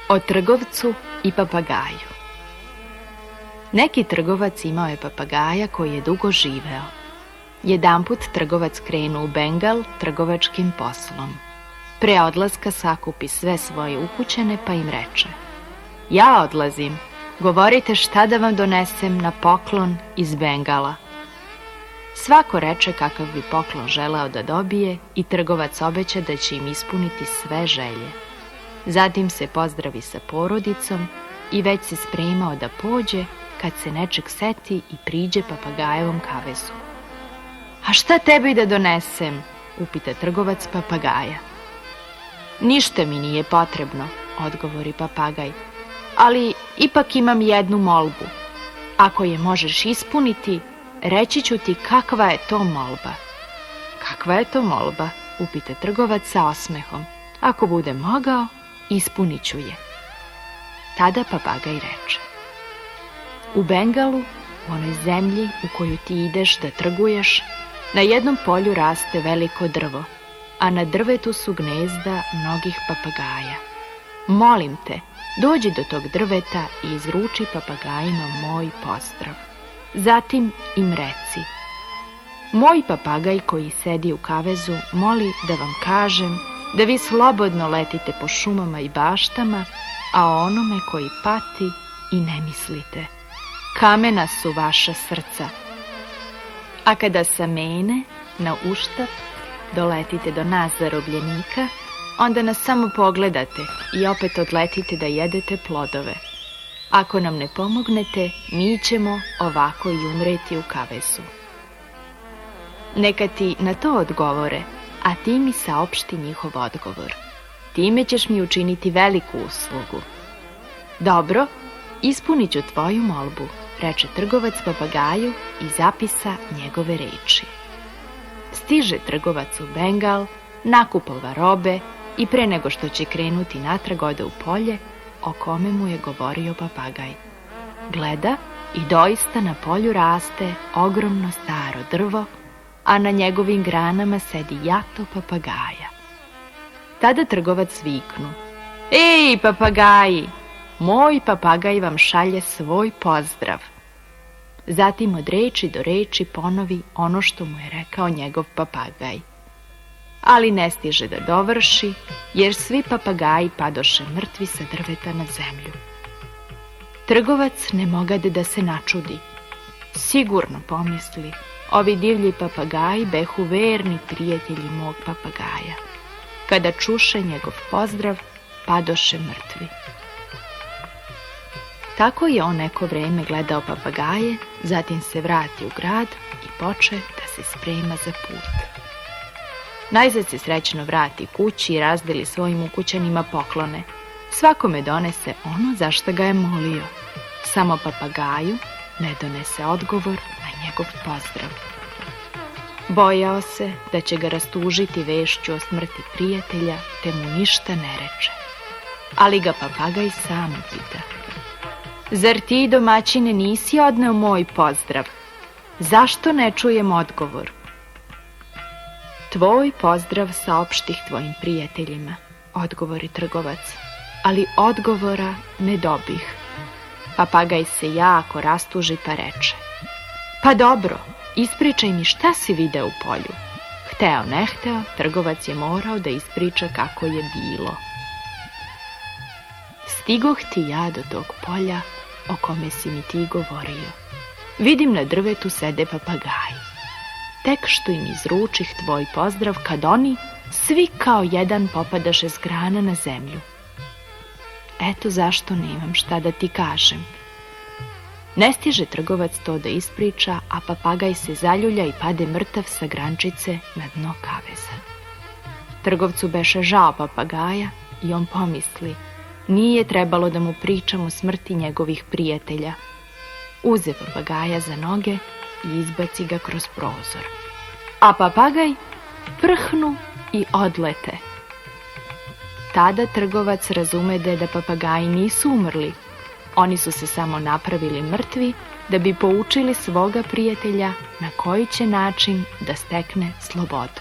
O trgovcu i papagaju. Neki trgovac imao je papagaja koji je dugo živeo. Jedanput trgovac krenuo u Bengal trgovačkim poslom. Pre odlaska sakupi sve svoje ukućane pa im reče: ja odlazim, govorite šta da vam donesem na poklon iz Bengala. Svako reče kakav bi poklon želeo da dobije i trgovac obeća da će im ispuniti sve želje. Zatim se pozdravi sa porodicom i već se spremao da pođe kad se nečeg seti i priđe papagajevom kavezu. A šta tebi da donesem? Upita trgovac papagaja. Ništa mi nije potrebno, odgovori papagaj, ali ipak imam jednu molbu. Ako je možeš ispuniti, reći ću ti kakva je to molba. Kakva je to molba? Upita trgovac sa osmehom. Ako bude mogao, ispunit ću je. Tada papagaj reče: u Bengalu, u onoj zemlji u koju ti ideš da trguješ, na jednom polju raste veliko drvo, a na drvetu su gnezda mnogih papagaja. Molim te, dođi do tog drveta i izruči papagajima moj pozdrav. Zatim im reci: moj papagaj koji sedi u kavezu moli da vam kažem da vi slobodno letite po šumama i baštama, a o onome koji pati i ne mislite. Kamena su vaša srca. A kada sa mene, na uštap, doletite do nas zarobljenika, onda nas samo pogledate i opet odletite da jedete plodove. Ako nam ne pomognete, mi ćemo ovako i umreti u kavezu. Neka ti na to odgovore, a ti mi saopšti njihov odgovor. Time ćeš mi učiniti veliku uslugu. Dobro, ispunit ću tvoju molbu, reče trgovac papagaju i zapisa njegove reči. Stiže trgovac u Bengal, nakupova robe i pre nego što će krenuti natrag ode u polje o kome mu je govorio papagaj. Gleda i doista na polju raste ogromno staro drvo, a na njegovim granama sedi jato papagaja. Tada trgovac viknu: ej, papagaji! Moj papagaj vam šalje svoj pozdrav. Zatim od reči do reči ponovi ono što mu je rekao njegov papagaj. Ali ne stiže da dovrši, jer svi papagaji padoše mrtvi sa drveta na zemlju. Trgovac ne mogade da se načudi. Sigurno, pomisli, ovi divlji papagaji behu verni prijatelji mog papagaja. Kada čuše njegov pozdrav, padoše mrtvi. Tako je on neko vreme gledao papagaje, zatim se vrati u grad i poče da se sprema za put. Najzad se srećno vrati kući i razdeli svojim ukućanima poklone. Svakome donese ono za što ga je molio. Samo papagaju ne donese odgovor na njegov pozdrav. Bojao se da će ga rastužiti vešću o smrti prijatelja, te mu ništa ne reče. Ali ga papagaj sam pita: zar ti, domaćine, nisi odneo moj pozdrav? Zašto ne čujem odgovor? Tvoj pozdrav saopštih tvojim prijateljima, odgovori trgovac, ali odgovora ne dobih. Papagaj se jako rastuži pa reče: pa dobro, ispričaj mi šta si video u polju. Hteo ne hteo, trgovac je morao da ispriča kako je bilo. Stigoh ti ja do tog polja o kome si mi ti govorio. Vidim na drvetu sede papagaji. Tek što im izručih tvoj pozdrav, kad oni svi kao jedan popadaše s grana na zemlju. Eto zašto nemam šta da ti kažem. Ne stiže trgovac to da ispriča, a papagaj se zaljulja i pade mrtav sa grančice na dno kaveza. Trgovcu beše žao papagaja i on pomisli: nije trebalo da mu pričam o smrti njegovih prijatelja. Uze papagaja za noge i izbaci ga kroz prozor. A papagaj prhnu i odlete. Tada trgovac razumede da papagaji nisu umrli. Oni su se samo napravili mrtvi da bi poučili svoga prijatelja na koji će način da stekne slobodu.